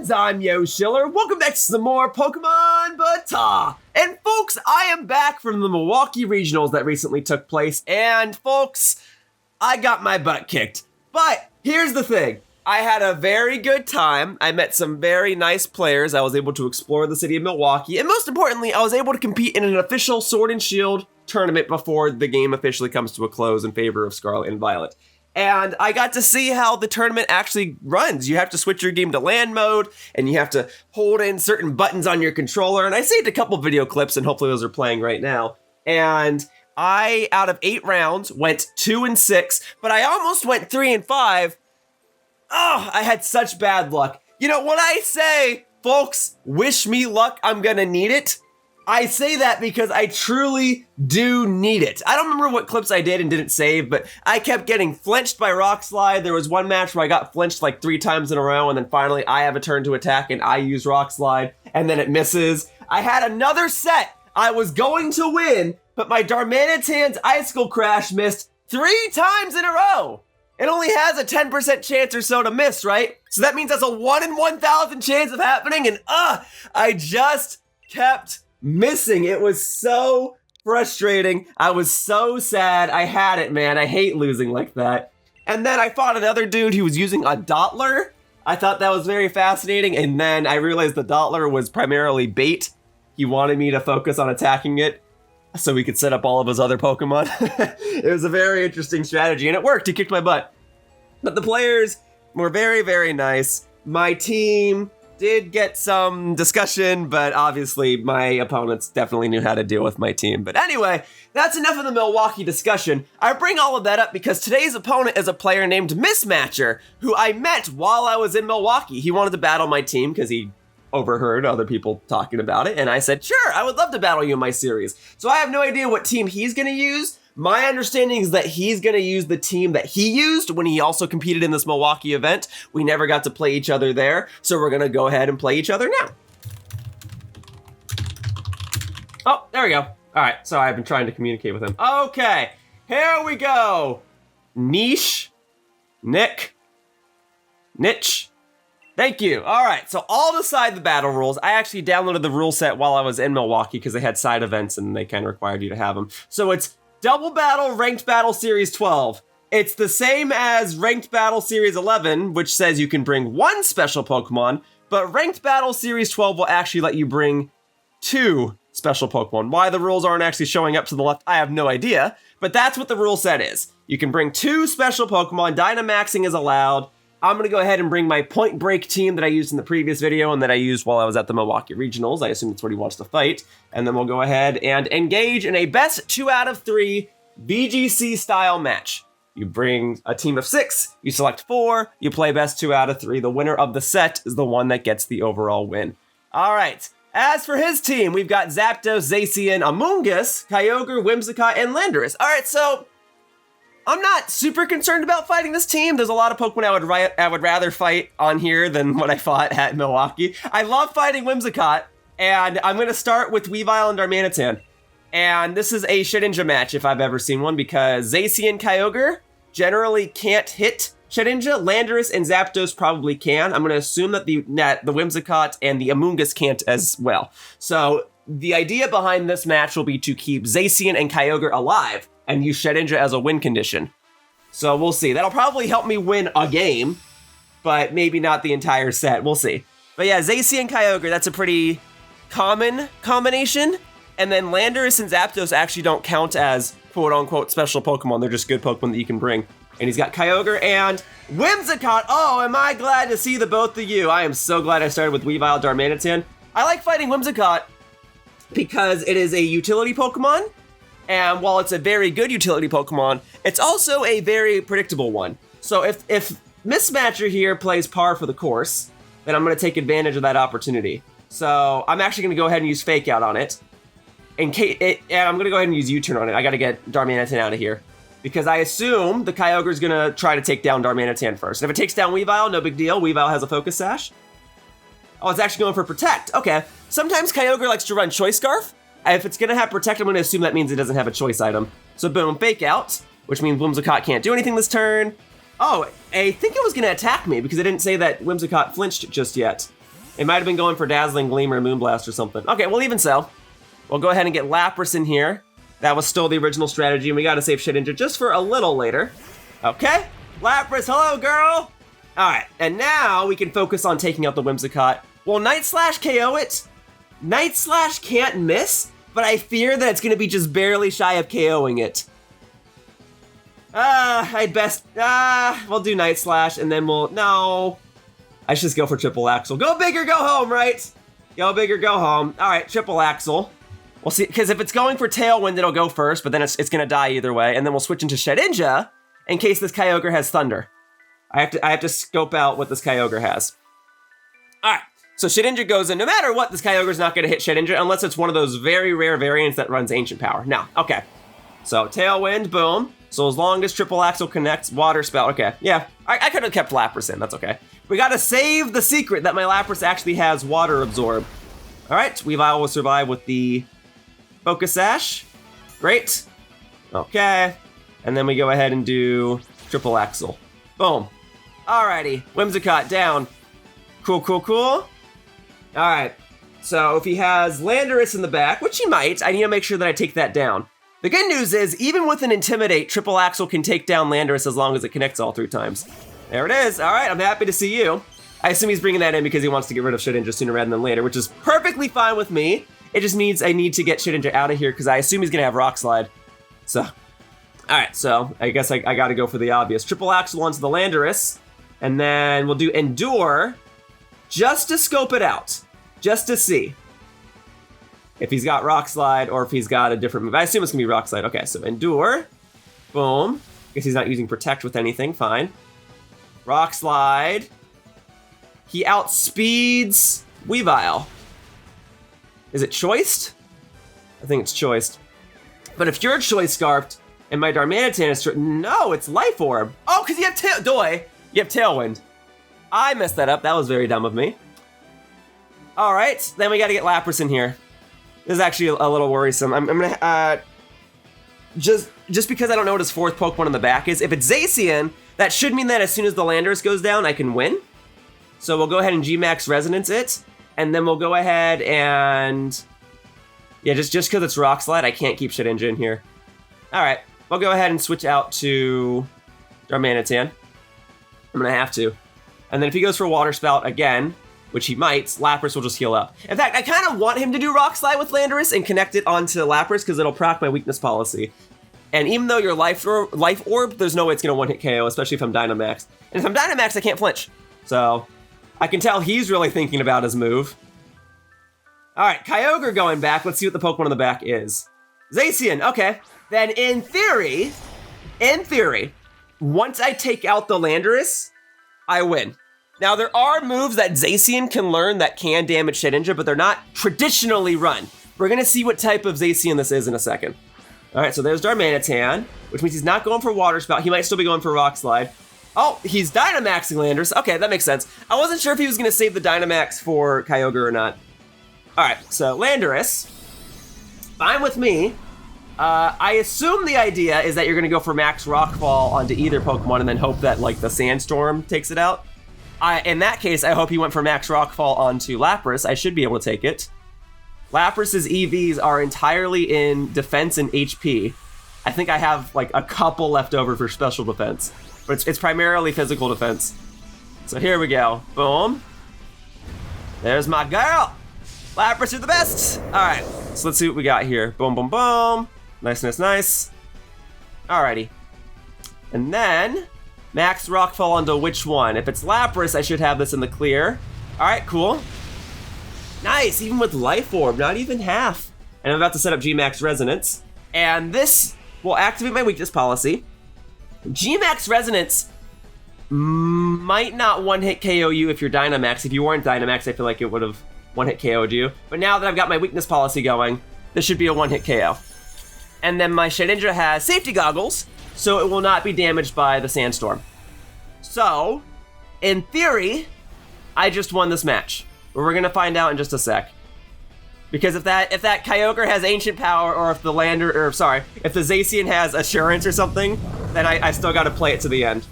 friends, I'm Yoshiller. Welcome back to some more Pokemon BATAW. And folks, I am back from the Milwaukee Regionals that recently took place. And folks, I got my butt kicked. But here's the thing. I had a very good time. I met some very nice players. I was able to explore the city of Milwaukee. And most importantly, I was able to compete in an official Sword and Shield tournament before the game officially comes to a close in favor of Scarlet and Violet. And I got to see how the tournament actually runs. You have to switch your game to land mode, and you have to hold in certain buttons on your controller. And I saved a couple video clips, and hopefully those are playing right now. And I, out of 8 rounds, went 2 and 6, but I almost went 3 and 5. Oh, I had such bad luck. You know, when I say, folks, wish me luck, I'm gonna need it, I say that because I truly do need it. I don't remember what clips I did and didn't save, but I kept getting flinched by Rock Slide. There was one match where I got flinched like 3 times in a row, and then finally I have a turn to attack and I use Rock Slide, and then it misses. I had another set I was going to win, but my Darmanitan's Icicle Crash missed 3 times in a row. It only has a 10% chance or so to miss, right? So that means that's a 1 in 1,000 chance of happening, and I just kept missing. It was so frustrating. I was so sad. I had it, man. I hate losing like that. And then I fought another dude who was using a Dottler. I thought that was very fascinating, and then I realized the Dottler was primarily bait. He wanted me to focus on attacking it so we could set up all of his other Pokemon. It was a very interesting strategy, and it worked. He kicked my butt. But the players were very, very nice. My team did get some discussion, but obviously my opponents definitely knew how to deal with my team. But anyway, that's enough of the Milwaukee discussion. I bring all of that up because today's opponent is a player named TheMismatcher, who I met while I was in Milwaukee. He wanted to battle my team because he overheard other people talking about it, and I said, sure, I would love to battle you in my series. So I have no idea what team he's gonna use. My understanding is that he's gonna use the team that he used when he also competed in this Milwaukee event. We never got to play each other there, so we're gonna go ahead and play each other now. Oh, there we go. All right, so I've been trying to communicate with him. Okay, here we go. Niche, Nick, Niche. Thank you. All right, so I'll decide the battle rules. I actually downloaded the rule set while I was in Milwaukee because they had side events and they kind of required you to have them. So it's Double Battle Ranked Battle Series 12. It's the same as Ranked Battle Series 11, which says you can bring 1 special Pokemon, but Ranked Battle Series 12 will actually let you bring 2 special Pokemon. Why the rules aren't actually showing up to the left, I have no idea, but that's what the rule set is. You can bring 2 special Pokemon, Dynamaxing is allowed. I'm gonna go ahead and bring my Point Break team that I used in the previous video and that I used while I was at the Milwaukee Regionals. I assume that's what he wants to fight. And then we'll go ahead and engage in a best 2 out of 3 VGC-style match. You bring a team of 6, you select 4, you play best 2 out of 3. The winner of the set is the one that gets the overall win. All right, as for his team, we've got Zapdos, Zacian, Amoonguss, Kyogre, Whimsicott, and Landorus. All right, so I'm not super concerned about fighting this team. There's a lot of Pokemon I would rather fight on here than what I fought at Milwaukee. I love fighting Whimsicott, and I'm going to start with Weavile and Darmanitan. And this is a Shedinja match if I've ever seen one, because Zacian Kyogre generally can't hit Shedinja. Landorus and Zapdos probably can. I'm going to assume that the Whimsicott and the Amoonguss can't as well. So the idea behind this match will be to keep Zacian and Kyogre alive and use Shedinja as a win condition. So we'll see. That'll probably help me win a game, but maybe not the entire set. We'll see. But yeah, Zacian and Kyogre, that's a pretty common combination. And then Landorus and Zapdos actually don't count as quote-unquote special Pokemon. They're just good Pokemon that you can bring. And he's got Kyogre and Whimsicott. Oh, am I glad to see the both of you. I am so glad I started with Weavile Darmanitan. I like fighting Whimsicott because it is a utility Pokemon. And while it's a very good utility Pokemon, it's also a very predictable one. So if TheMismatcher here plays par for the course, then I'm going to take advantage of that opportunity. So I'm actually going to go ahead and use Fake Out on it. And I'm going to go ahead and use U-Turn on it. I got to get Darmanitan out of here, because I assume the Kyogre is going to try to take down Darmanitan first. And if it takes down Weavile, no big deal. Weavile has a Focus Sash. Oh, it's actually going for Protect. Okay. Sometimes Kyogre likes to run Choice Scarf. If it's going to have Protect, I'm going to assume that means it doesn't have a choice item. So boom, Fake Out, which means Whimsicott can't do anything this turn. Oh, I think it was going to attack me because it didn't say that Whimsicott flinched just yet. It might have been going for Dazzling Gleam or Moonblast or something. Okay, well, even so, we'll go ahead and get Lapras in here. That was still the original strategy, and we gotta save Shedinja just for a little later. Okay, Lapras, hello, girl! Alright, and now we can focus on taking out the Whimsicott. Will Night Slash KO it? Night Slash can't miss, but I fear that it's gonna be just barely shy of KOing it. We'll do Night Slash, and then no. I should just go for Triple Axle. Go big or go home, right? Go big or go home. All right, Triple Axle. We'll see, because if it's going for Tailwind, it'll go first, but then it's gonna die either way, and then we'll switch into Shedinja in case this Kyogre has Thunder. I have to scope out what this Kyogre has. All right, so Shedinja goes in. No matter what, this Kyogre's not gonna hit Shedinja unless it's one of those very rare variants that runs Ancient Power. Now, okay. So Tailwind, boom. So as long as Triple Axle connects, Water Spout, okay. Yeah, I could have kept Lapras in, that's okay. We gotta save the secret that my Lapras actually has Water Absorb. All right, Weavile will survive with the Focus Sash. Great. Okay. And then we go ahead and do Triple Axle. Boom. Alrighty, Whimsicott down. Cool, cool, cool. All right, so if he has Landorus in the back, which he might, I need to make sure that I take that down. The good news is, even with an Intimidate, Triple Axle can take down Landorus as long as it connects all 3 times. There it is. All right, I'm happy to see you. I assume he's bringing that in because he wants to get rid of Shedinja sooner rather than later, which is perfectly fine with me. It just means I need to get Shedinja out of here because I assume he's going to have Rock Slide. So, all right, so I guess I got to go for the obvious. Triple Axle onto the Landorus, and then we'll do Endure just to scope it out, just to see if he's got Rock Slide or if he's got a different move. I assume it's going to be Rock Slide. Okay, so Endure, boom. Guess he's not using Protect with anything, fine. Rock Slide. He outspeeds Weavile. Is it Choiced? I think it's Choiced. But if you're Choice Scarfed and my Darmanitan is... No, it's Life Orb. Oh, because you have you have Tailwind. I messed that up. That was very dumb of me. All right, then we got to get Lapras in here. This is actually a little worrisome. I'm gonna... Just because I don't know what his 4th Pokemon in the back is. If it's Zacian, that should mean that as soon as the Landorus goes down, I can win. So we'll go ahead and G-Max Resonance it. And then we'll go ahead and... Yeah, just because it's Rock Slide, I can't keep Shedinja in here. All right, we'll go ahead and switch out to Darmanitan. I'm gonna have to. And then if he goes for Water Spout again, which he might, Lapras will just heal up. In fact, I kind of want him to do Rock Slide with Landorus and connect it onto Lapras because it'll proc my weakness policy. And even though you're Life Orb, there's no way it's gonna one-hit KO, especially if I'm Dynamax. And if I'm Dynamax, I can't flinch. So I can tell he's really thinking about his move. All right, Kyogre going back. Let's see what the Pokemon in the back is. Zacian, okay. Then in theory, once I take out the Landorus, I win. Now there are moves that Zacian can learn that can damage Shedinja, but they're not traditionally run. We're gonna see what type of Zacian this is in a second. All right, so there's Darmanitan, which means he's not going for Water Spout. He might still be going for Rock Slide. Oh, he's Dynamaxing Landorus. Okay, that makes sense. I wasn't sure if he was gonna save the Dynamax for Kyogre or not. All right, so Landorus, fine with me. I assume the idea is that you're gonna go for Max Rockfall onto either Pokemon and then hope that like the Sandstorm takes it out. In that case, I hope he went for Max Rockfall onto Lapras. I should be able to take it. Lapras's EVs are entirely in defense and HP. I think I have like a couple left over for special defense, but it's primarily physical defense. So here we go, boom. There's my girl. Lapras are the best. All right, so let's see what we got here. Boom, boom, boom. Nice, nice, nice. Alrighty. And then, Max Rockfall onto which one? If it's Lapras, I should have this in the clear. All right, cool. Nice, even with Life Orb, not even half. And I'm about to set up G-Max Resonance. And this will activate my weakness policy. G-Max Resonance might not one-hit KO you if you're Dynamax. If you weren't Dynamax, I feel like it would have one-hit KO'd you. But now that I've got my weakness policy going, this should be a one-hit KO. And then my Shedinja has safety goggles, so it will not be damaged by the Sandstorm. So, in theory, I just won this match. But we're gonna find out in just a sec. Because if that Kyogre has Ancient Power, or if the if the Zacian has Assurance or something, then I still gotta play it to the end.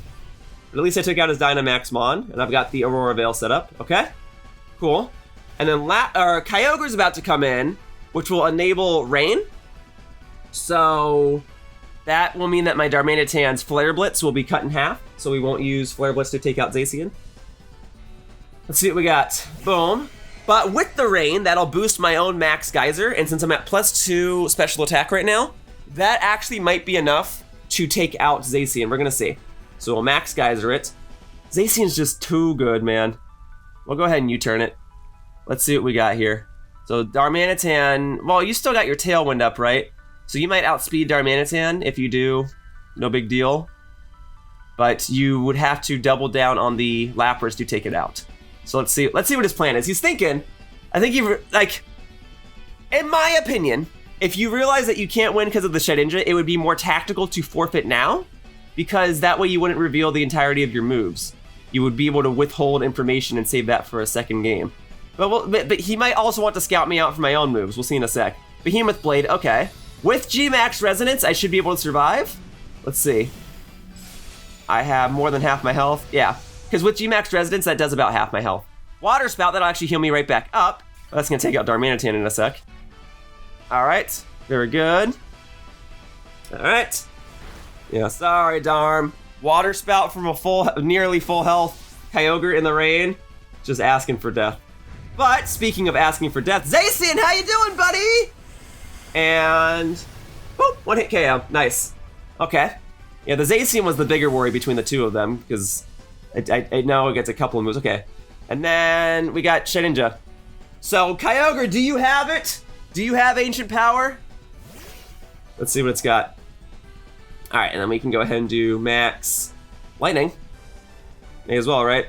But at least I took out his Dynamax Mon, and I've got the Aurora Veil set up, okay? Cool. And then Kyogre's about to come in, which will enable Rain. So that will mean that my Darmanitan's Flare Blitz will be cut in half, so we won't use Flare Blitz to take out Zacian. Let's see what we got. Boom. But with the Rain, that'll boost my own Max Geyser, and since I'm at +2 special attack right now, that actually might be enough to take out Zacian. We're gonna see. So we'll Max Geyser it. Zacian's just too good, man. We'll go ahead and U-turn it. Let's see what we got here. So Darmanitan, well, you still got your Tailwind up, right? So you might outspeed Darmanitan. If you do, no big deal. But you would have to double down on the Lapras to take it out. So let's see what his plan is. He's thinking, I think in my opinion, if you realize that you can't win because of the Shedinja, it would be more tactical to forfeit now, because that way you wouldn't reveal the entirety of your moves. You would be able to withhold information and save that for a second game. But he might also want to scout me out for my own moves. We'll see in a sec. Behemoth Blade, okay. With G-Max Resonance, I should be able to survive. Let's see. I have more than half my health. Yeah, because with G-Max Resonance, that does about half my health. Water Spout, that'll actually heal me right back up. That's going to take out Darmanitan in a sec. All right, very good. All right. Yeah, sorry, Darm. Water Spout from a nearly full health Kyogre in the Rain. Just asking for death. But speaking of asking for death, Zacian, how you doing, buddy? And boop, one hit KO. Nice. Okay. Yeah, the Zacian was the bigger worry between the two of them, because I know it gets a couple of moves. Okay. And then we got Shedinja. So, Kyogre, do you have it? Do you have Ancient Power? Let's see what it's got. Alright, and then we can go ahead and do Max Lightning. May as well, right?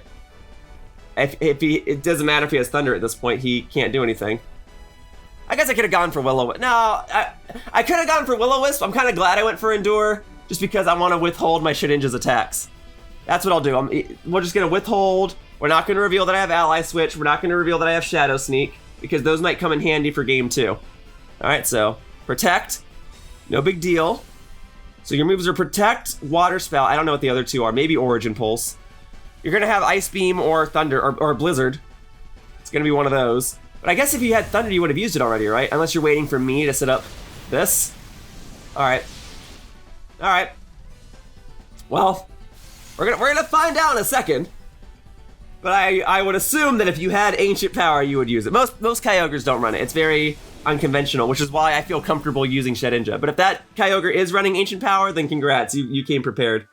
It doesn't matter if he has Thunder at this point, he can't do anything. I guess I could have gone for Will-O-Wisp. No, I could have gone for Will-O-Wisp. I'm kind of glad I went for Endure, just because I want to withhold my Shedinja's attacks. That's what I'll do. We're just going to withhold. We're not going to reveal that I have Ally Switch. We're not going to reveal that I have Shadow Sneak, because those might come in handy for game 2. Alright, so Protect. No big deal. So your moves are Protect, Water Spout. I don't know what the other two are. Maybe Origin Pulse. You're going to have Ice Beam or Thunder, or Blizzard. It's going to be one of those. But I guess if you had Thunder, you would have used it already, right? Unless you're waiting for me to set up this. Alright. Alright. Well, we're gonna find out in a second. But I would assume that if you had Ancient Power, you would use it. Most Kyogres don't run it. It's very unconventional, which is why I feel comfortable using Shedinja. But if that Kyogre is running Ancient Power, then congrats, you came prepared.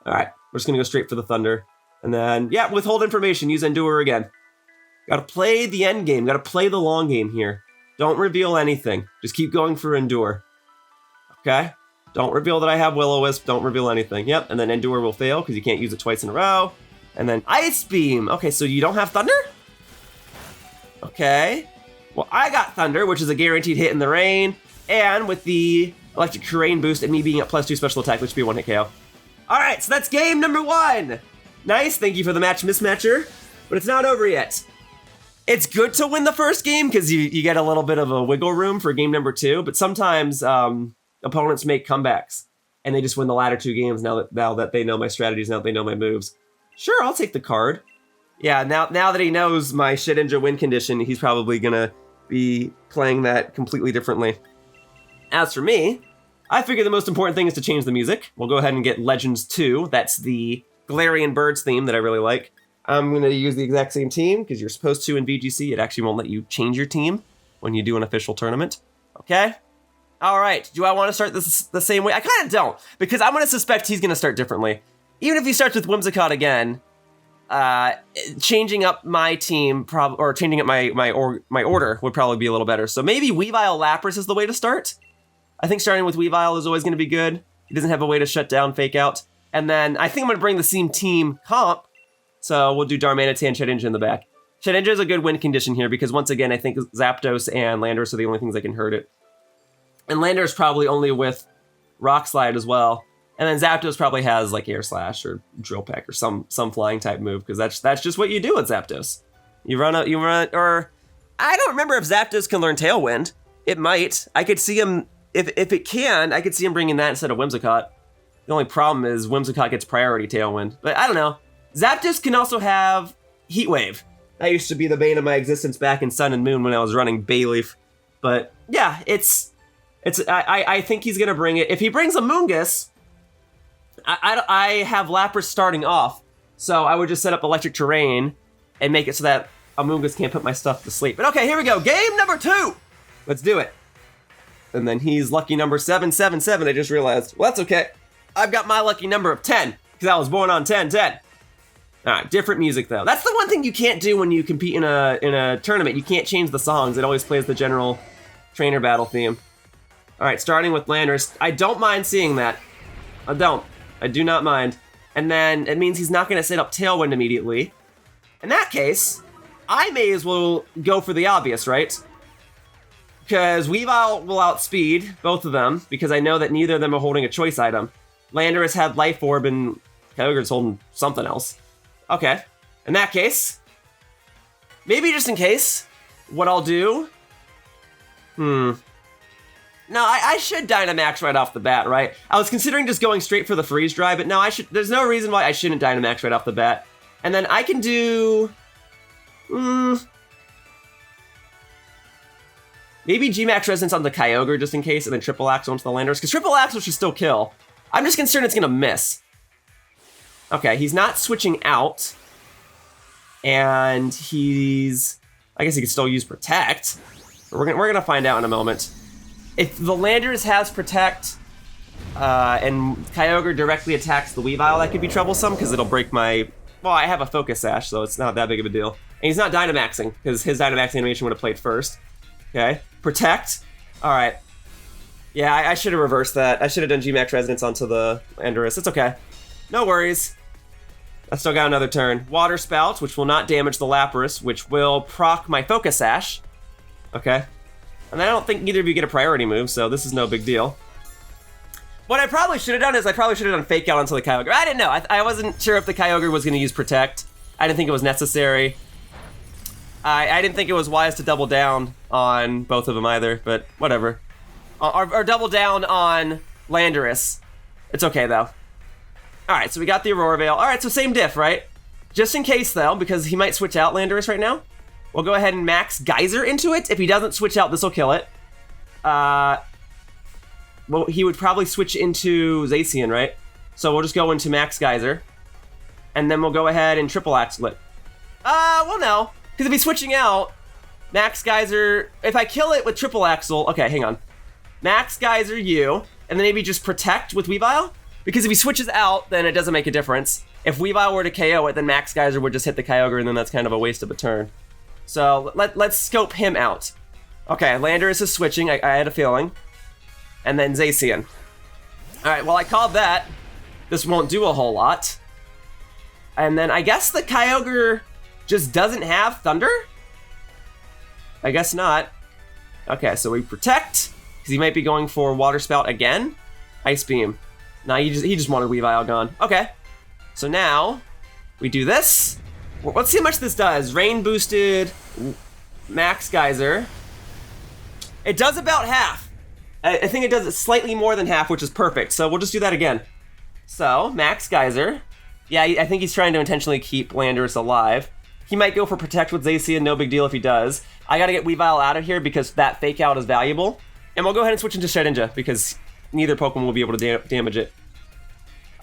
Alright, we're just gonna go straight for the Thunder. And then, yeah, withhold information, use Endure again. Gotta play the end game, gotta play the long game here. Don't reveal anything, just keep going for Endure. Okay? Don't reveal that I have Will-O-Wisp, don't reveal anything. Yep, and then Endure will fail because you can't use it twice in a row. And then Ice Beam. Okay, so you don't have Thunder? Okay. Well, I got Thunder, which is a guaranteed hit in the Rain. And with the Electric Terrain boost and me being at +2 special attack, which should be a one-hit KO. Alright, so that's game number 1. Nice, thank you for the match mismatcher. But it's not over yet. It's good to win the first game because you get a little bit of a wiggle room for game number 2. But sometimes opponents make comebacks. And they just win the latter 2 games now that they know my strategies, now that they know my moves. Sure, I'll take the card. Yeah, now that he knows my Shedinja win condition, he's probably gonna be playing that completely differently. As for me, I figure the most important thing is to change the music. We'll go ahead and get Legends 2. That's the Galarian Birds theme that I really like. I'm gonna use the exact same team, because you're supposed to in VGC. It actually won't let you change your team when you do an official tournament. Okay? Alright, do I want to start this the same way? I kind of don't, because I'm gonna suspect he's gonna start differently. Even if he starts with Whimsicott again, changing up my team, or changing up my order would probably be a little better. So maybe Weavile Lapras is the way to start. I think starting with Weavile is always going to be good. He doesn't have a way to shut down Fake Out. And then I think I'm going to bring the same team comp. So we'll do Darmanitan, Shedinja in the back. Shedinja is a good win condition here because once again, I think Zapdos and Landorus are the only things that can hurt it. And Landorus probably only with Rock Slide as well. And then Zapdos probably has like Air Slash or Drill Peck or some flying type move because that's just what you do with Zapdos. You run, or I don't remember if Zapdos can learn Tailwind. It might. I could see him, if it can, I could see him bringing that instead of Whimsicott. The only problem is Whimsicott gets priority Tailwind. But I don't know. Zapdos can also have Heat Wave. That used to be the bane of my existence back in Sun and Moon when I was running Bayleaf. But yeah, I think he's gonna bring it. If he brings Amoonguss, I have Lapras starting off, so I would just set up Electric Terrain and make it so that Amoonguss can't put my stuff to sleep. But okay, here we go. Game number 2. Let's do it. And then he's lucky number 777. I just realized. Well, that's okay. I've got my lucky number of 10 because I was born on 10/10. All right, different music though. That's the one thing you can't do when you compete in a tournament. You can't change the songs. It always plays the general trainer battle theme. All right, starting with Landorus. I don't mind seeing that. I don't. I do not mind. And then it means he's not going to set up Tailwind immediately. In that case, I may as well go for the obvious, right? Because Weavile will outspeed both of them, because I know that neither of them are holding a choice item. Landorus had Life Orb and Kyogre's holding something else. Okay. In that case, maybe just in case, what I'll do... No, I should Dynamax right off the bat, right? I was considering just going straight for the Freeze Dry, but no, I should. There's no reason why I shouldn't Dynamax right off the bat. And then I can do... maybe G-Max Resonance on the Kyogre just in case, and then Triple Axle onto the Landorus, because Triple Axle should still kill. I'm just concerned it's going to miss. Okay, he's not switching out. And he's... I guess he could still use Protect. But we're gonna find out in a moment. If the Landorus has Protect, and Kyogre directly attacks the Weavile, that could be troublesome, because it'll break my... Well, I have a Focus Sash, so it's not that big of a deal. And he's not Dynamaxing, because his Dynamax animation would have played first. Okay, Protect. Alright. Yeah, I should have reversed that. I should have done G-Max Resonance onto the Landorus. It's okay. No worries. I still got another turn. Water Spout, which will not damage the Lapras, which will proc my Focus Sash. Okay. And I don't think neither of you get a priority move, so this is no big deal. What I probably should have done is I probably should have done Fake Out onto the Kyogre. I didn't know. I wasn't sure if the Kyogre was going to use Protect. I didn't think it was necessary. I didn't think it was wise to double down on both of them either, but whatever. Or double down on Landorus. It's okay, though. Alright, so we got the Aurora Veil. Alright, so same diff, right? Just in case, though, because he might switch out Landorus right now, we'll go ahead and max Geyser into it. If he doesn't switch out, this will kill it. Well, he would probably switch into Zacian, right? So we'll just go into max Geyser. And then we'll go ahead and triple Axle it. Well, no. Because if he's switching out, max Geyser... If I kill it with triple Axle... Okay, hang on. Max Geyser you, and then maybe just Protect with Weavile? Because if he switches out, then it doesn't make a difference. If Weavile were to KO it, then max Geyser would just hit the Kyogre, and then that's kind of a waste of a turn. So let's scope him out. Okay, Landorus is switching, I had a feeling. And then Zacian. Alright, well I called that. This won't do a whole lot. And then I guess the Kyogre just doesn't have Thunder? I guess not. Okay, so we Protect, because he might be going for Water Spout again. Ice Beam. Nah, he just wanted Weavile gone. Okay, so now we do this. Let's see how much this does. Rain boosted, max Geyser. It does about half. I think it does slightly more than half, which is perfect. So we'll just do that again. So, max Geyser. Yeah, I think he's trying to intentionally keep Landorus alive. He might go for Protect with Zacian, no big deal if he does. I gotta get Weavile out of here because that Fake Out is valuable. And we'll go ahead and switch into Shedinja because neither Pokemon will be able to damage it.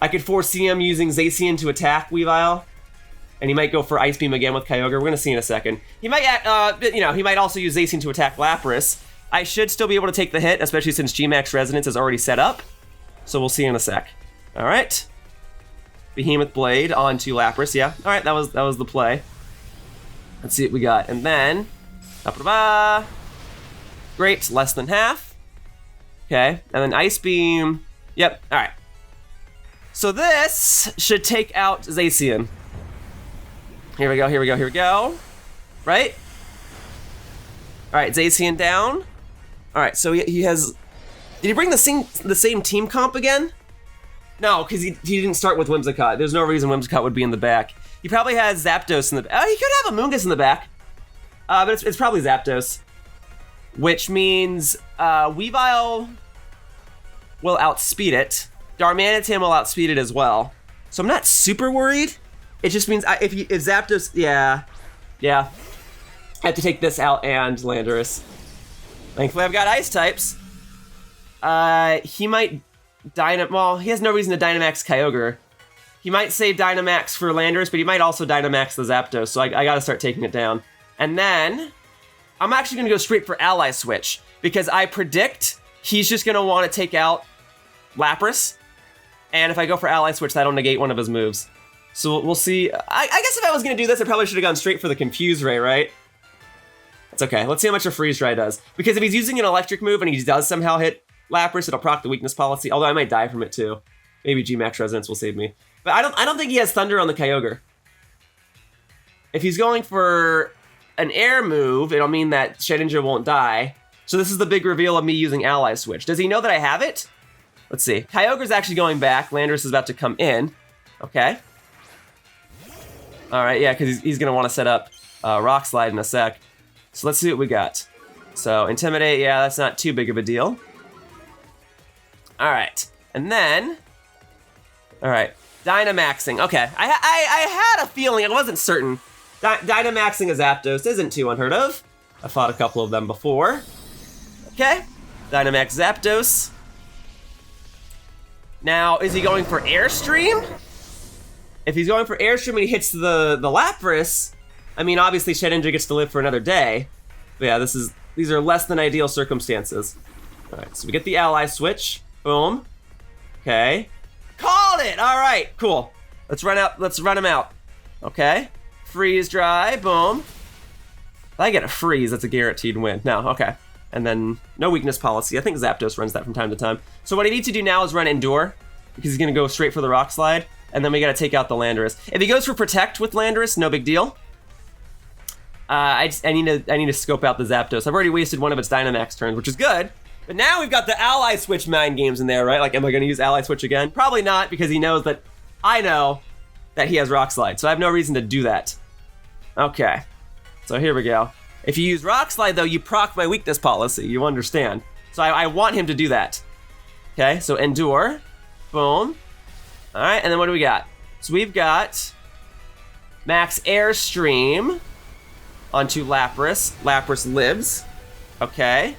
I could foresee him using Zacian to attack Weavile. And he might go for Ice Beam again with Kyogre. We're gonna see in a second. He might, he might also use Zacian to attack Lapras. I should still be able to take the hit, especially since G-Max Resonance is already set up. So we'll see in a sec. All right. Behemoth Blade onto Lapras. Yeah. All right. That was the play. Let's see what we got. And then, great. Less than half. Okay. And then Ice Beam. Yep. All right. So this should take out Zacian. Here we go. Here we go. Here we go. Right. All right. Zacian down. All right. So he has. Did he bring the same team comp again? No, because he didn't start with Whimsicott. There's no reason Whimsicott would be in the back. He probably has Zapdos in the back. Oh, he could have Amoonguss in the back. But it's probably Zapdos. Which means Weavile will outspeed it. Darmanitan will outspeed it as well. So I'm not super worried. It just means if Zapdos, yeah. Yeah. I have to take this out and Landorus. Thankfully, I've got ice types. He might well, he has no reason to Dynamax Kyogre. He might save Dynamax for Landorus, but he might also Dynamax the Zapdos, so I gotta start taking it down. And then, I'm actually gonna go straight for Ally Switch, because I predict he's just gonna want to take out Lapras, and if I go for Ally Switch, that'll negate one of his moves. So we'll see. I guess if I was gonna do this, I probably should have gone straight for the Confuse Ray, right? That's okay. Let's see how much a Freeze Dry does. Because if he's using an electric move and he does somehow hit Lapras, it'll proc the weakness policy, although I might die from it too. Maybe G-Max Resonance will save me. But I don't think he has Thunder on the Kyogre. If he's going for an air move, it'll mean that Shedinja won't die. So this is the big reveal of me using Ally Switch. Does he know that I have it? Let's see. Kyogre's actually going back. Landorus is about to come in. Okay. All right, yeah, because he's going to want to set up Rock Slide in a sec. So let's see what we got. So Intimidate, yeah, that's not too big of a deal. All right, and then, all right, Dynamaxing. Okay, I had a feeling, I wasn't certain. Dynamaxing a Zapdos isn't too unheard of. I fought a couple of them before. Okay, Dynamax Zapdos. Now, is he going for Airstream? If he's going for Airstream and he hits the Lapras, I mean, obviously Shedinja gets to live for another day. But yeah, these are less than ideal circumstances. All right, so we get the Ally Switch. Boom. Okay. Called it! All right, cool. Let's run him out. Okay. Freeze Dry, boom. If I get a freeze, that's a guaranteed win. No, okay. And then no weakness policy. I think Zapdos runs that from time to time. So what I need to do now is run Endure, because he's gonna go straight for the Rock Slide, and then we gotta take out the Landorus. If he goes for Protect with Landorus, no big deal. I need to scope out the Zapdos. I've already wasted one of its Dynamax turns, which is good. But now we've got the Ally Switch mind games in there, right? Like, am I gonna use Ally Switch again? Probably not, because he knows that I know that he has Rock Slide, so I have no reason to do that. Okay, so here we go. If you use Rock Slide, though, you proc my weakness policy, you understand. So I want him to do that. Okay, so Endure, boom. All right, and then what do we got? So we've got Max Airstream onto Lapras. Lapras lives. Okay.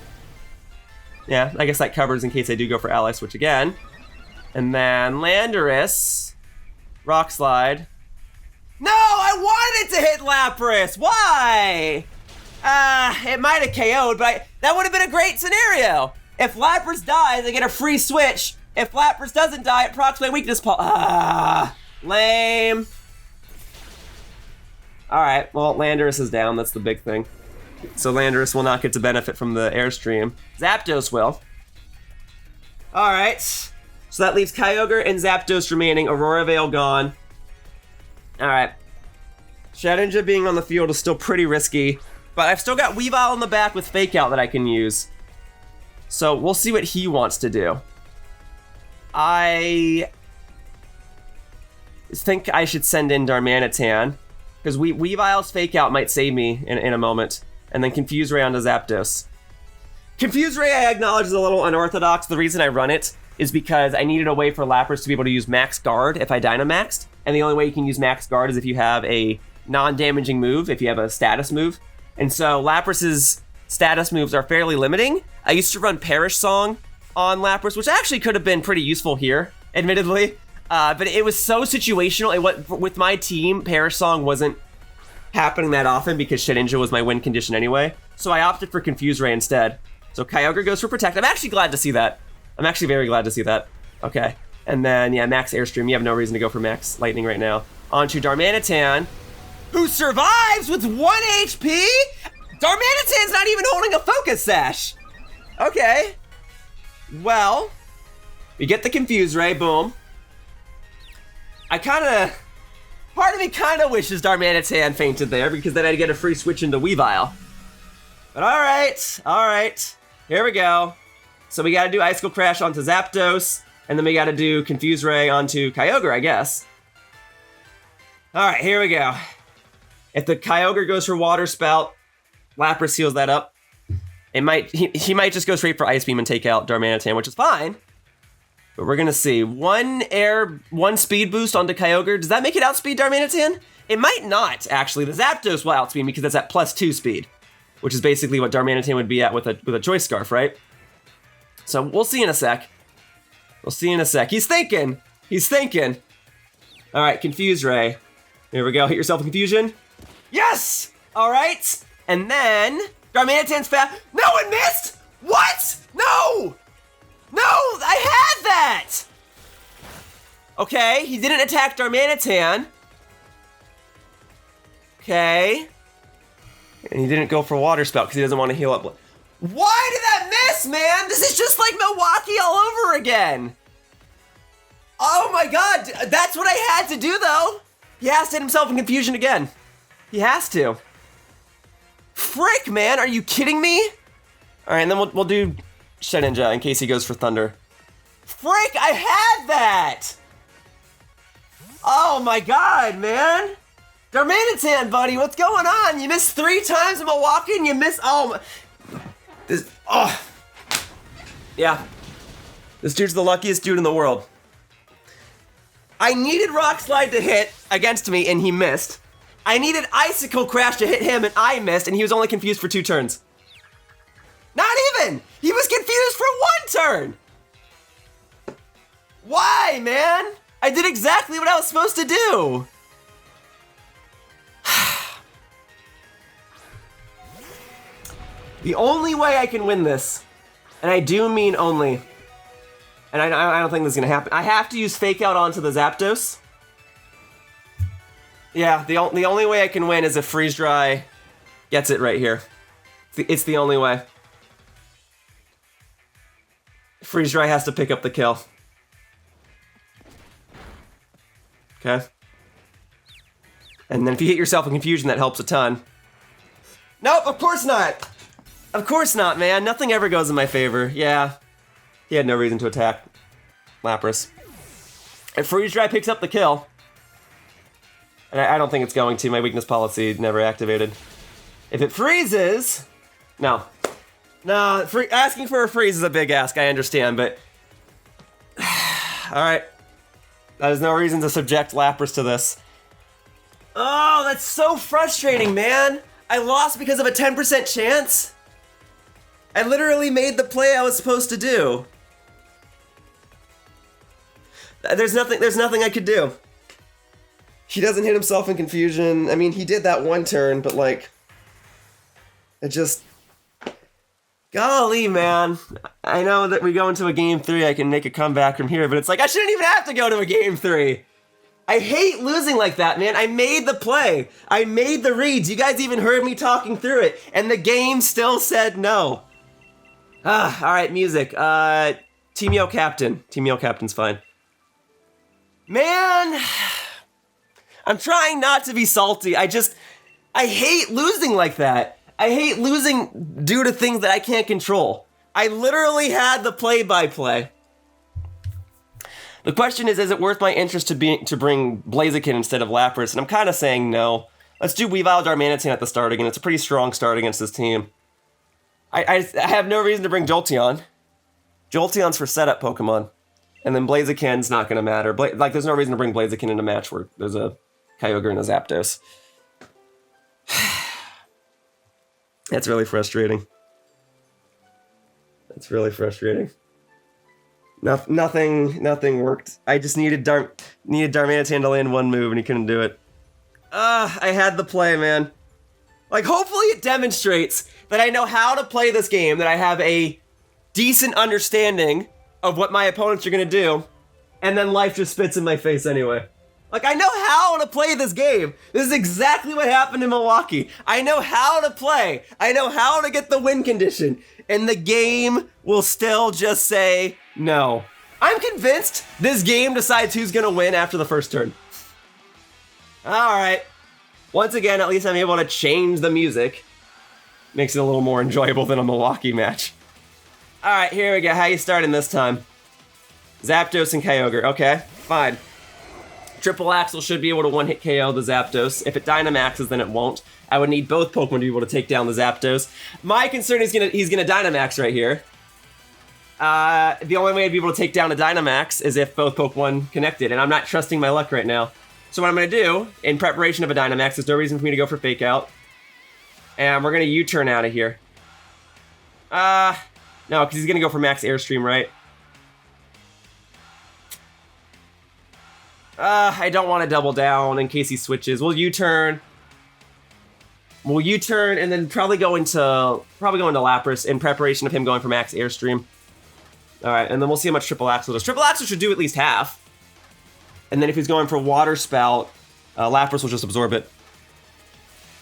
Yeah, I guess that covers in case I do go for Ally Switch again. And then Landorus, Rock Slide. No, I wanted it to hit Lapras. Why? It might have KO'd, but that would have been a great scenario. If Lapras dies, I get a free switch. If Lapras doesn't die, it procs my weakness lame. Alright, well, Landorus is down, that's the big thing. So Landorus will not get to benefit from the Airstream. Zapdos will. Alright, so that leaves Kyogre and Zapdos remaining, Aurora Veil gone. Alright. Shedinja being on the field is still pretty risky, but I've still got Weavile in the back with Fake Out that I can use. So we'll see what he wants to do. I think I should send in Darmanitan, because Weavile's Fake Out might save me in a moment, and then Confuse Ray onto Zapdos. Confuse Ray, I acknowledge, is a little unorthodox. The reason I run it is because I needed a way for Lapras to be able to use Max Guard if I Dynamaxed, and the only way you can use Max Guard is if you have a non-damaging move, if you have a status move. And so Lapras's status moves are fairly limiting. I used to run Perish Song on Lapras, which actually could have been pretty useful here, admittedly. But it was so situational. With my team, Perish Song wasn't happening that often because Shedinja was my win condition anyway. So I opted for Confuse Ray instead. So Kyogre goes for Protect. I'm actually glad to see that. I'm actually very glad to see that. Okay. And then, yeah, Max Airstream. You have no reason to go for Max Lightning right now. On to Darmanitan, who survives with 1 HP? Darmanitan's not even holding a Focus Sash. Okay. Well, we get the Confuse Ray, boom. Part of me kind of wishes Darmanitan fainted there, because then I'd get a free switch into Weavile. But alright, here we go. So we gotta do Icicle Crash onto Zapdos, and then we gotta do Confuse Ray onto Kyogre, I guess. Alright, here we go. If the Kyogre goes for Water Spout, Lapras seals that up. He might just go straight for Ice Beam and take out Darmanitan, which is fine. But we're gonna see. One speed boost onto Kyogre. Does that make it outspeed Darmanitan? It might not, actually. The Zapdos will outspeed me because that's at +2 speed, which is basically what Darmanitan would be at with a Choice Scarf, right? So we'll see in a sec. We'll see in a sec. He's thinking. He's thinking. All right, Confuse Ray. Here we go. Hit yourself in Confusion. Yes! All right. And then Darmanitan's fast. No, it missed! What? No! No, I had that! Okay, he didn't attack Darmanitan. Okay. And he didn't go for Water Spout because he doesn't want to heal up. Why did that miss, man? This is just like Milwaukee all over again. Oh my god, that's what I had to do though. He has to hit himself in Confusion again. He has to. Frick, man, are you kidding me? All right, and then we'll do Shedinja in case he goes for Thunder. Frick, I had that! Oh my god, man! Darmanitan, buddy, what's going on? You missed 3 times in Milwaukee and you missed, oh my, yeah. This dude's the luckiest dude in the world. I needed Rock Slide to hit against me and he missed. I needed Icicle Crash to hit him and I missed and he was only confused for 2 turns. Not even! He was confused for 1 turn! Why, man? I did exactly what I was supposed to do! The only way I can win this, and I do mean only, and I don't think this is gonna happen, I have to use Fake Out onto the Zapdos. Yeah, the only way I can win is if Freeze Dry gets it right here. It's the only way. Freeze Dry has to pick up the kill. Okay. And then if you hit yourself in Confusion, that helps a ton. Nope, of course not! Of course not, man. Nothing ever goes in my favor. Yeah. He had no reason to attack Lapras. If Freeze Dry picks up the kill, and I don't think it's going to, my weakness policy never activated. If it freezes, no. No, asking for a freeze is a big ask, I understand, but... Alright. That is no reason to subject Lapras to this. Oh, that's so frustrating, man! I lost because of a 10% chance? I literally made the play I was supposed to do. There's nothing I could do. He doesn't hit himself in Confusion. I mean, he did that 1 turn, but like... It just... Golly, man. I know that we go into a game 3, I can make a comeback from here, but it's like, I shouldn't even have to go to a game 3. I hate losing like that, man. I made the play. I made the reads. You guys even heard me talking through it, and the game still said no. Alright, music. Team Yo Captain. Team Yo Captain's fine. Man! I'm trying not to be salty. I hate losing like that. I hate losing due to things that I can't control. I literally had the play-by-play. The question is it worth my interest to bring Blaziken instead of Lapras? And I'm kind of saying no. Let's do Weavile Darmanitan at the start again. It's a pretty strong start against this team. I have no reason to bring Jolteon. Jolteon's for setup Pokemon. And then Blaziken's not going to matter. There's no reason to bring Blaziken in a match where there's a Kyogre and a Zapdos. That's really frustrating. That's really frustrating. Nothing worked. I just needed Darmanitan to land 1 move and he couldn't do it. I had the play, man. Like, hopefully it demonstrates that I know how to play this game, that I have a decent understanding of what my opponents are gonna do, and then life just spits in my face anyway. Like, I know how to play this game. This is exactly what happened in Milwaukee. I know how to play. I know how to get the win condition, and the game will still just say no. I'm convinced this game decides who's gonna win after the first turn. Alright. Once again, at least I'm able to change the music. Makes it a little more enjoyable than a Milwaukee match. Alright, here we go. How you starting this time? Zapdos and Kyogre. Okay, fine. Triple Axle should be able to one-hit KO the Zapdos. If it Dynamaxes, then it won't. I would need both Pokemon to be able to take down the Zapdos. My concern is he's gonna Dynamax right here. The only way I'd be able to take down a Dynamax is if both Pokemon connected, and I'm not trusting my luck right now. So what I'm going to do, in preparation of a Dynamax, there's no reason for me to go for Fake Out. And we're going to U-turn out of here. No, because he's going to go for Max Airstream, right? I don't want to double down in case he switches. We'll U-turn. We'll U-turn and then probably go into Lapras in preparation of him going for Max Airstream. Alright, and then we'll see how much Triple Axle does. Triple Axle should do at least half. And then if he's going for Water Spout, Lapras will just absorb it.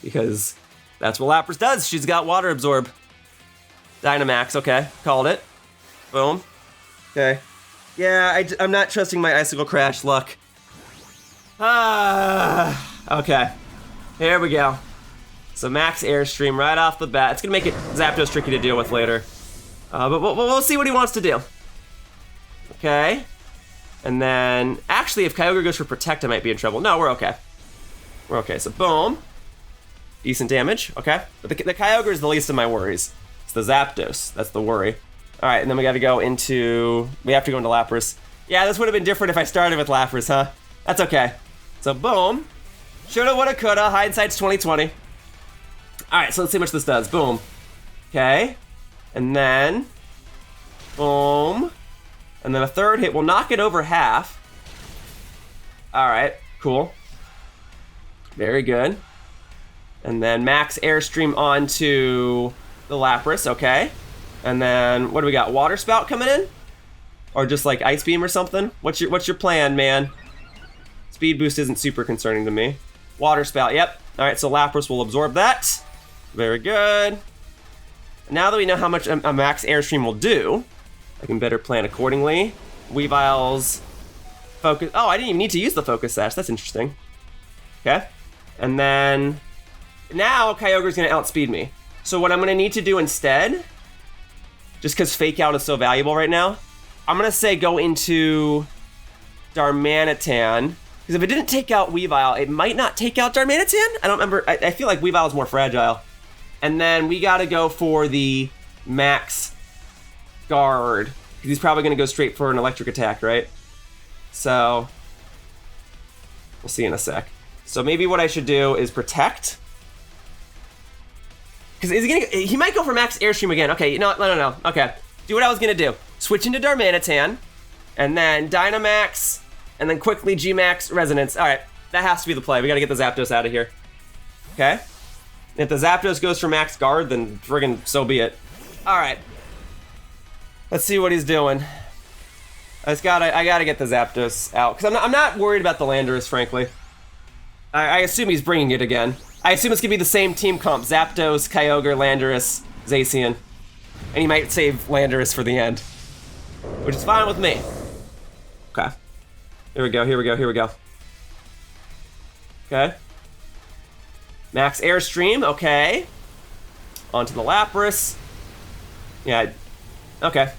Because that's what Lapras does. She's got Water Absorb. Dynamax, okay. Called it. Boom. Okay. Yeah, I'm not trusting my Icicle Crash luck. Okay. Here we go. So Max Airstream right off the bat. It's going to make it Zapdos tricky to deal with later. But we'll see what he wants to do. Okay. And then, actually, if Kyogre goes for Protect, I might be in trouble. No, we're okay. We're okay. So, boom. Decent damage. Okay. But the Kyogre is the least of my worries. It's the Zapdos. That's the worry. All right, and then we got to go into... We have to go into Lapras. Yeah, this would have been different if I started with Lapras, huh? That's okay. So, boom. Shoulda, woulda, coulda. Hindsight's 20/20. All right, so let's see how much this does. Boom. Okay. And then... Boom. And then a third hit will knock it over half. Alright, cool. Very good. And then Max Airstream onto the Lapras, okay. And then, what do we got? Water Spout coming in? Or just like Ice Beam or something? What's your plan, man? Speed Boost isn't super concerning to me. Water Spout, yep. Alright, so Lapras will absorb that. Very good. Now that we know how much a Max Airstream will do, I can better plan accordingly. Weavile's focus... Oh, I didn't even need to use the Focus Sash. That's interesting. Okay. And then... Now, Kyogre's going to outspeed me. So what I'm going to need to do instead, just because Fake Out is so valuable right now, I'm going to say go into Darmanitan. Because if it didn't take out Weavile, it might not take out Darmanitan? I don't remember. I feel like Weavile is more fragile. And then we got to go for the Max... Guard, because he's probably going to go straight for an electric attack, right? So, we'll see in a sec. So maybe what I should do is Protect. Because he might go for Max Airstream again. Okay, no. Okay, do what I was going to do. Switch into Darmanitan, and then Dynamax, and then quickly G-Max Resonance. All right, that has to be the play. We got to get the Zapdos out of here. Okay? If the Zapdos goes for Max Guard, then friggin' so be it. All right. Let's see what he's doing. I gotta get the Zapdos out because I'm not worried about the Landorus, frankly. I assume he's bringing it again. I assume it's gonna be the same team comp: Zapdos, Kyogre, Landorus, Zacian, and he might save Landorus for the end, which is fine with me. Okay, here we go. Okay, Max Airstream. Okay, onto the Lapras. Yeah. Okay.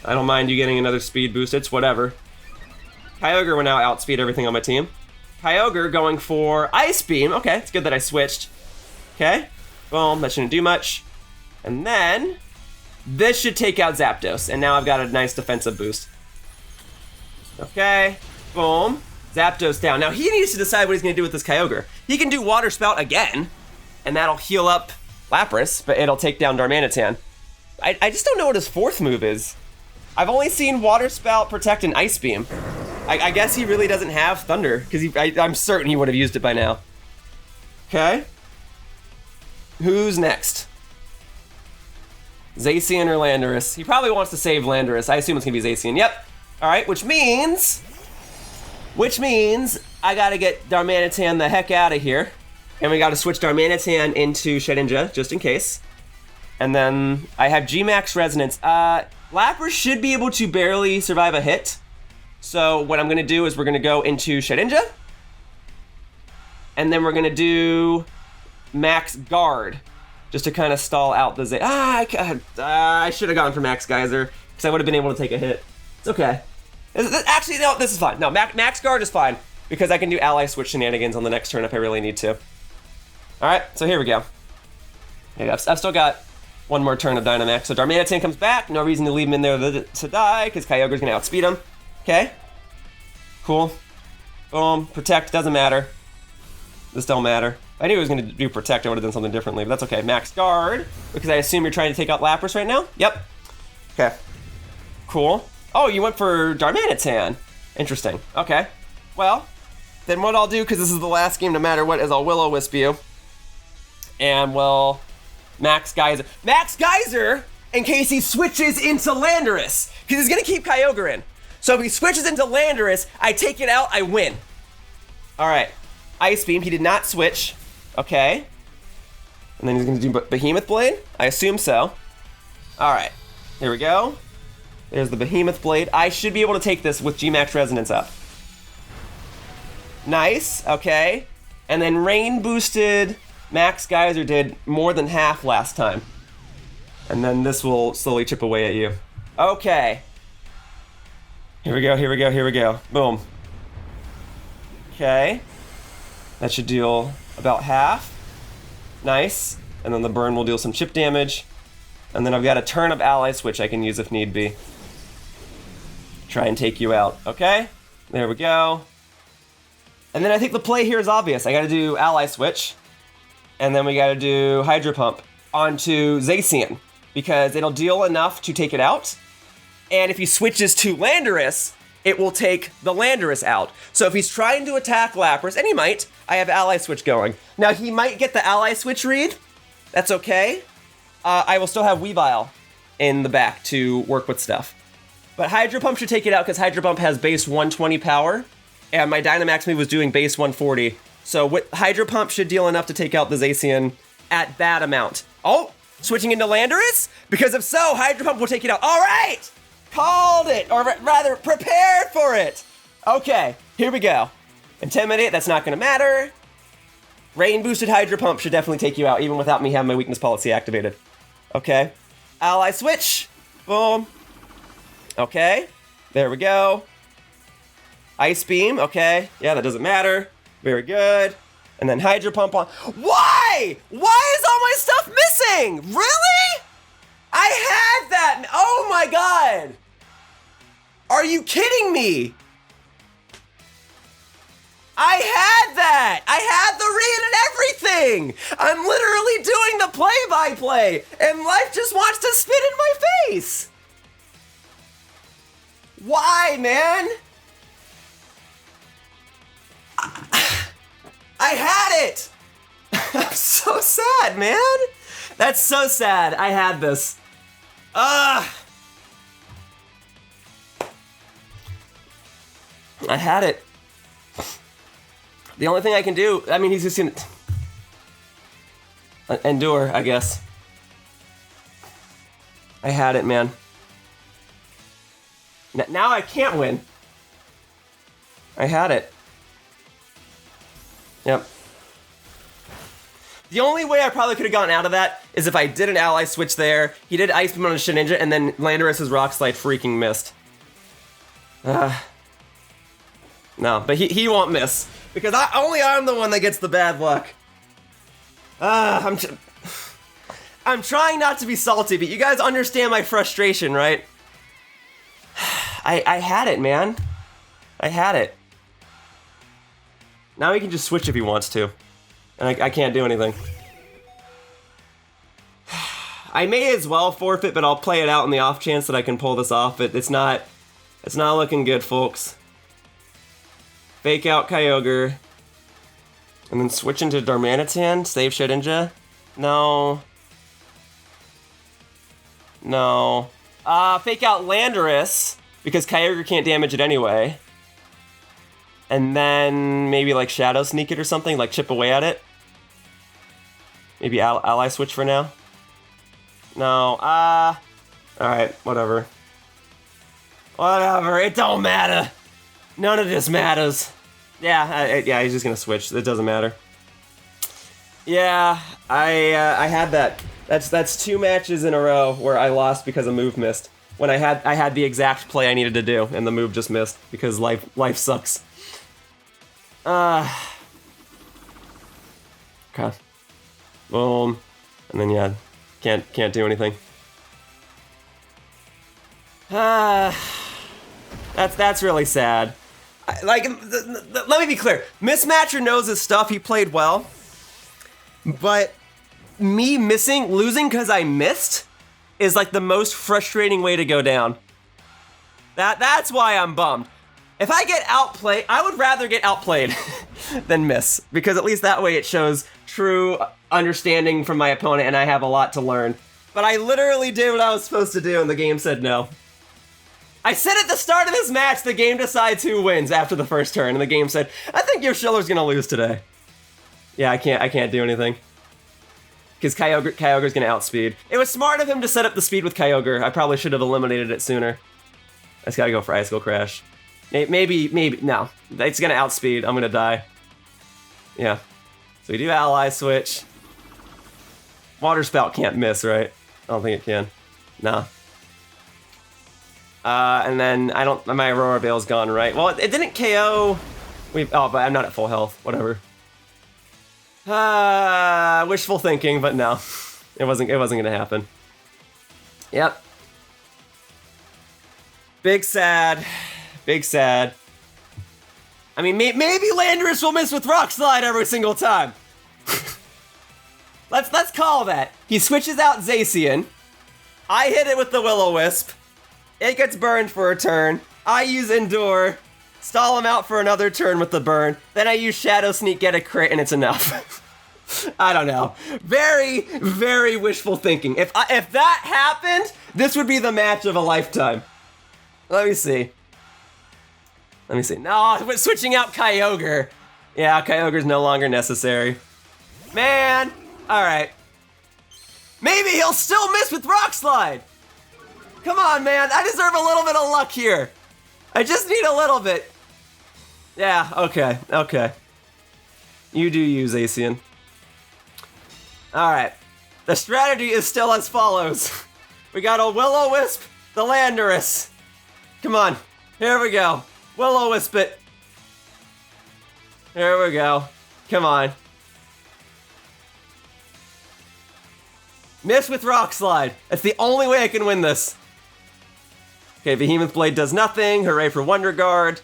I don't mind you getting another speed boost. It's whatever. Kyogre will now outspeed everything on my team. Kyogre going for Ice Beam. Okay, it's good that I switched. Okay. Boom. That shouldn't do much. And then this should take out Zapdos. And now I've got a nice defensive boost. Okay. Boom. Zapdos down. Now he needs to decide what he's going to do with this Kyogre. He can do Water Spout again. And that'll heal up Lapras. But it'll take down Darmanitan. I just don't know what his fourth move is. I've only seen Water Spout, Protect, and Ice Beam. I guess he really doesn't have Thunder, because I'm certain he would have used it by now. Okay. Who's next? Zacian or Landorus? He probably wants to save Landorus. I assume it's going to be Zacian. Yep. Alright, which means I gotta get Darmanitan the heck out of here. And we gotta switch Darmanitan into Shedinja, just in case. And then I have G-Max Resonance. Lapras should be able to barely survive a hit. So what I'm going to do is we're going to go into Shedinja. And then we're going to do Max Guard. Just to kind of stall out the I should have gone for Max Geyser. Because I would have been able to take a hit. It's okay. Actually, no, this is fine. No, Max Guard is fine. Because I can do Ally Switch shenanigans on the next turn if I really need to. Alright, so here we go. Okay, I've still got one more turn of Dynamax. So Darmanitan comes back. No reason to leave him in there to die, because Kyogre's going to outspeed him. Okay. Cool. Boom. Protect. Doesn't matter. This don't matter. I knew he was going to do Protect. I would have done something differently, but that's okay. Max Guard, because I assume you're trying to take out Lapras right now? Yep. Okay. Cool. Oh, you went for Darmanitan. Interesting. Okay. Well, then what I'll do, because this is the last game no matter what, is I'll Will-O-Wisp you. And we'll Max Geyser. Max Geyser, in case he switches into Landorus, because he's going to keep Kyogre in. So if he switches into Landorus, I take it out, I win. All right. Ice Beam, he did not switch. Okay. And then he's going to do Behemoth Blade? I assume so. All right. Here we go. There's the Behemoth Blade. I should be able to take this with G-Max Resonance up. Nice. Okay. And then Rain boosted Max Geyser did more than half last time. And then this will slowly chip away at you. Okay. Here we go, here we go, here we go. Boom. Okay. That should deal about half. Nice. And then the burn will deal some chip damage. And then I've got a turn of Ally Switch I can use if need be. Try and take you out. Okay. There we go. And then I think the play here is obvious. I gotta do Ally Switch. And then we gotta do Hydro Pump onto Zacian, because it'll deal enough to take it out. And if he switches to Landorus, it will take the Landorus out. So if he's trying to attack Lapras, and he might, I have Ally Switch going. Now he might get the Ally Switch read. That's okay. I will still have Weavile in the back to work with stuff. But Hydro Pump should take it out because Hydro Pump has base 120 power, and my Dynamax move was doing base 140. So Hydro Pump should deal enough to take out the Zacian at that amount. Oh, switching into Landorus? Because if so, Hydro Pump will take it out. All right! Called it, or rather, prepared for it. Okay, here we go. Intimidate, that's not gonna matter. Rain boosted Hydro Pump should definitely take you out, even without me having my weakness policy activated. Okay. Ally Switch. Boom. Okay. There we go. Ice Beam. Okay. Yeah, that doesn't matter. Very good. And then Hydro Pump on. Why? Why is all my stuff missing? Really? I had that. Oh my god. Are you kidding me? I had that! I had the read and everything! I'm literally doing the play-by-play, and life just wants to spit in my face! Why, man? I had it! I'm so sad, man! That's so sad. I had this. I had it. The only thing I can do, I mean, he's just gonna endure, I guess. I had it, man. Now I can't win. I had it. Yep. The only way I probably could have gotten out of that is if I did an Ally Switch there, he did Ice Beam on a Shedinja, and then Landorus' Rock Slide freaking missed. No, but he won't miss. Because only I'm the one that gets the bad luck. I'm trying not to be salty, but you guys understand my frustration, right? I had it, man. I had it. Now he can just switch if he wants to. And I can't do anything. I may as well forfeit, but I'll play it out in the off chance that I can pull this off. It's not looking good, folks. Fake out Kyogre. And then switch into Darmanitan, save Shedinja. No. No. Fake out Landorus, because Kyogre can't damage it anyway. And then maybe like Shadow Sneak it or something, like chip away at it. Maybe Ally Switch for now. No, alright, whatever. Whatever, it don't matter. None of this matters. Yeah, he's just gonna switch. It doesn't matter. Yeah, I had that. That's 2 matches in a row where I lost because a move missed. When I had the exact play I needed to do, and the move just missed because life sucks. Okay. Boom, and then yeah, can't do anything. That's really sad. Like, let me be clear. Mismatcher knows his stuff. He played well. But me losing because I missed is like the most frustrating way to go down. That's why I'm bummed. If I get outplayed, I would rather get outplayed than miss, because at least that way it shows true understanding from my opponent and I have a lot to learn. But I literally did what I was supposed to do and the game said no. I said at the start of this match, the game decides who wins after the first turn, and the game said, I think Yoshiller's gonna lose today. Yeah, I can't do anything. Because Kyogre's gonna outspeed. It was smart of him to set up the speed with Kyogre. I probably should have eliminated it sooner. I just gotta go for Ice Skull Crash. Maybe, no. It's gonna outspeed, I'm gonna die. Yeah. So we do Ally Switch. Water Spout can't miss, right? I don't think it can. Nah. And then my Aurora Veil's gone, right? Well, it didn't KO. But I'm not at full health, whatever. Wishful thinking, but no. It wasn't gonna happen. Yep. Big sad. Big sad. I mean, maybe Landorus will miss with Rock Slide every single time. Let's call that. He switches out Zacian. I hit it with the Will-O-Wisp. It gets burned for a turn. I use Endure. Stall him out for another turn with the burn. Then I use Shadow Sneak, get a crit, and it's enough. I don't know. Very, very wishful thinking. If that happened, this would be the match of a lifetime. Let me see. No, we're switching out Kyogre. Yeah, Kyogre's no longer necessary. Man! Alright. Maybe he'll still miss with Rock Slide! Come on, man. I deserve a little bit of luck here. I just need a little bit. Yeah, okay. You do use Zacian. Alright. The strategy is still as follows. We got a Will-O-Wisp, the Landorus. Come on. Here we go. Will-O-Wisp it. Here we go. Come on. Miss with Rock Slide. That's the only way I can win this. Okay, Behemoth Blade does nothing. Hooray for Wonder Guard.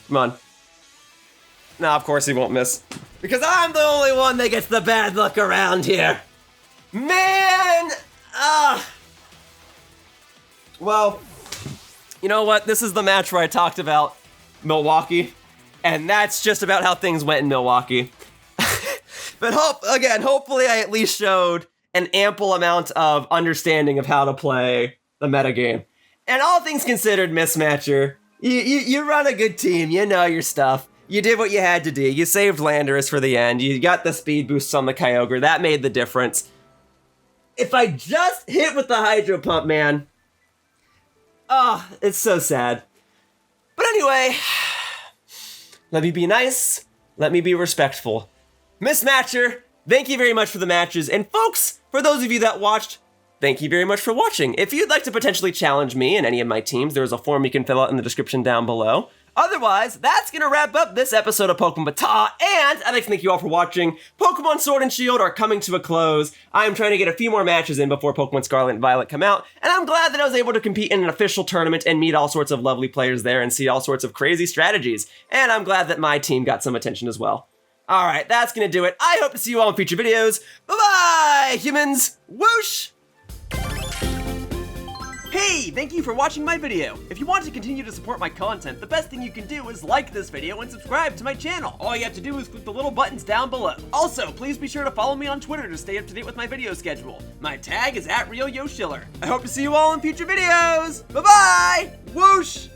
Come on. Nah, of course he won't miss. Because I'm the only one that gets the bad luck around here. Man! Well, you know what? This is the match where I talked about Milwaukee. And that's just about how things went in Milwaukee. But hopefully I at least showed an ample amount of understanding of how to play the metagame. And all things considered, Mismatcher, you run a good team, you know your stuff. You did what you had to do. You saved Landorus for the end. You got the speed boosts on the Kyogre. That made the difference. If I just hit with the Hydro Pump, man. Oh, it's so sad. But anyway, let me be nice. Let me be respectful. Mismatcher, thank you very much for the matches. And folks, for those of you that watched, thank you very much for watching. If you'd like to potentially challenge me and any of my teams, there is a form you can fill out in the description down below. Otherwise, that's gonna wrap up this episode of Pokemon BATAW, and I'd like to thank you all for watching. Pokemon Sword and Shield are coming to a close. I'm trying to get a few more matches in before Pokemon Scarlet and Violet come out, and I'm glad that I was able to compete in an official tournament and meet all sorts of lovely players there and see all sorts of crazy strategies. And I'm glad that my team got some attention as well. Alright, that's gonna do it. I hope to see you all in future videos. Bye-bye, humans! Whoosh! Hey, thank you for watching my video. If you want to continue to support my content, the best thing you can do is like this video and subscribe to my channel. All you have to do is click the little buttons down below. Also, please be sure to follow me on Twitter to stay up to date with my video schedule. My tag is @RealYoshiller. I hope to see you all in future videos. Bye-bye! Whoosh!